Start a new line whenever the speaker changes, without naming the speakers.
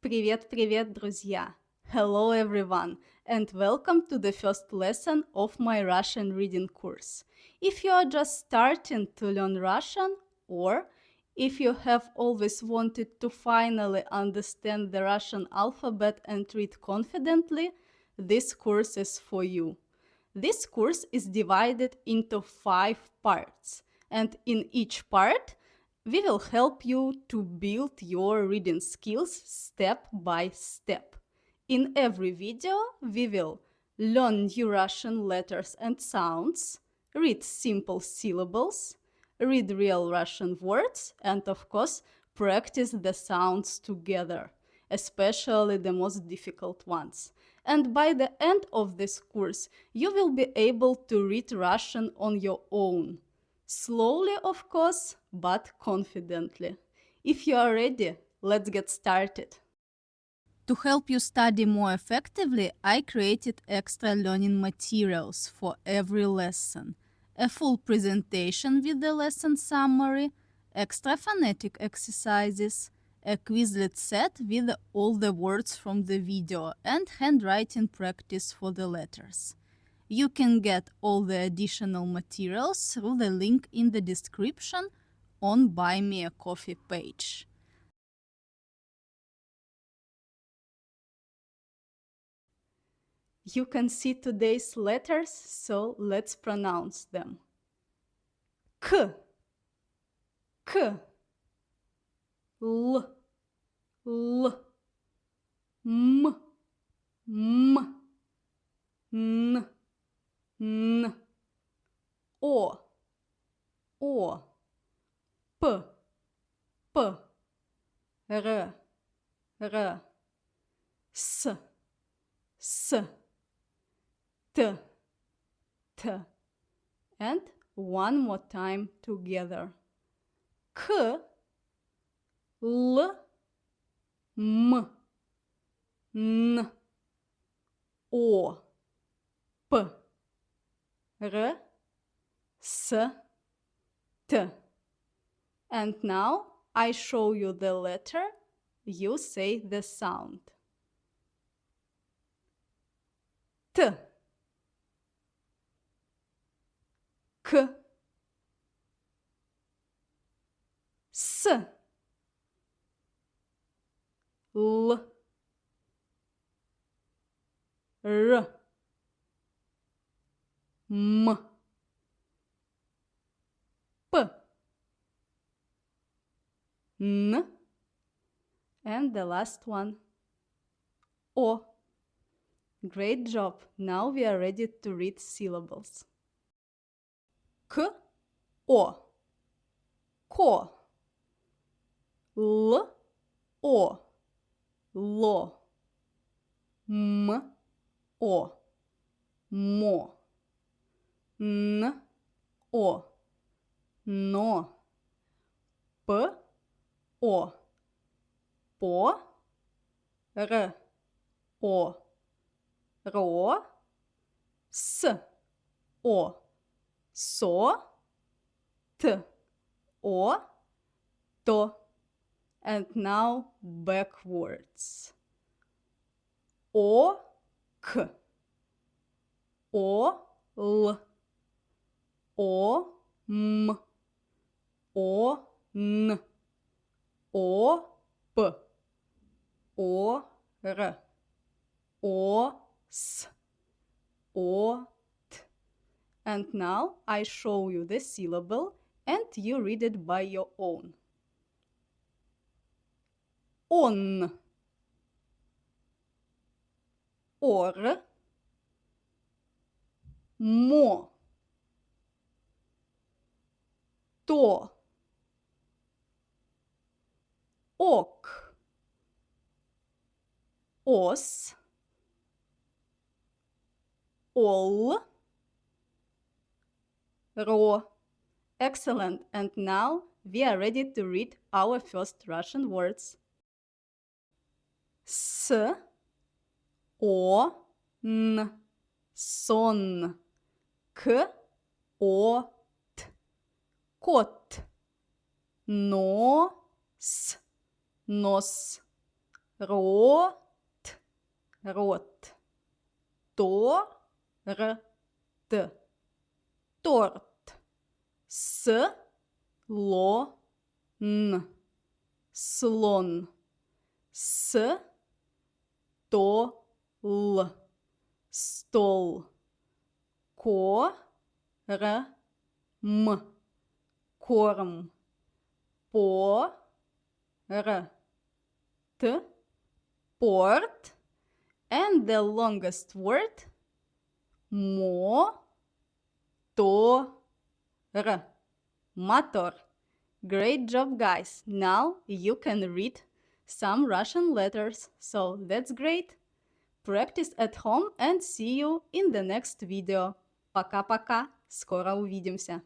Привет, друзья! Hello, everyone, and welcome to the first lesson of my Russian reading course. If you are just starting to learn Russian, or if you have always wanted to finally understand the Russian alphabet and read confidently, this course is for you. This course is divided into 5 parts, and in each part, we will help you to build your reading skills step by step. In every video, we will learn new Russian letters and sounds, read simple syllables, read real Russian words, and of course, practice the sounds together, especially the most difficult ones. And by the end of this course, you will be able to read Russian on your own. Slowly, of course, but confidently. If you are ready, let's get started. To help you study more effectively, I created extra learning materials for every lesson. A full presentation with the lesson summary, extra phonetic exercises, a Quizlet set with all the words from the video, and handwriting practice for the letters. You can get all the additional materials through the link in the description on Buy Me a Coffee page. You can see today's letters, so let's pronounce them. K, K, L, L, M, M, N, N, O, P, P, R, R, S, T, T, and one more time together. K, L, M, N, O, P, R, S, T. And now I show you the letter, you say the sound. T, K, S, L, R, M, P, N, and the last one, O. Great job! Now we are ready to read syllables. K, O, ko, L, O, lo, M, O, mo, N, O, no, P, O, по, Р, О, ро, С, О, со, Т, О, то. And now backwards. О, К, О, Л, О, М, О, Н, О, П, О, Р, О, С, О, Т. And now I show you the syllable and you read it by your own. Он, ор, мо, то, ок, ос, ол, ро. Excellent. And now we are ready to read our first Russian words. С, О, Н, сон, К, О, Т, кот, нос, нос, рот, рот, торт, торт, слон, слон, стол, стол, корм, корм, порт, and the longest word мотор, мотор. Great job, guys! Now you can read some Russian letters, so that's great. Practice at home and see you in the next video. Пока-пока, скоро увидимся.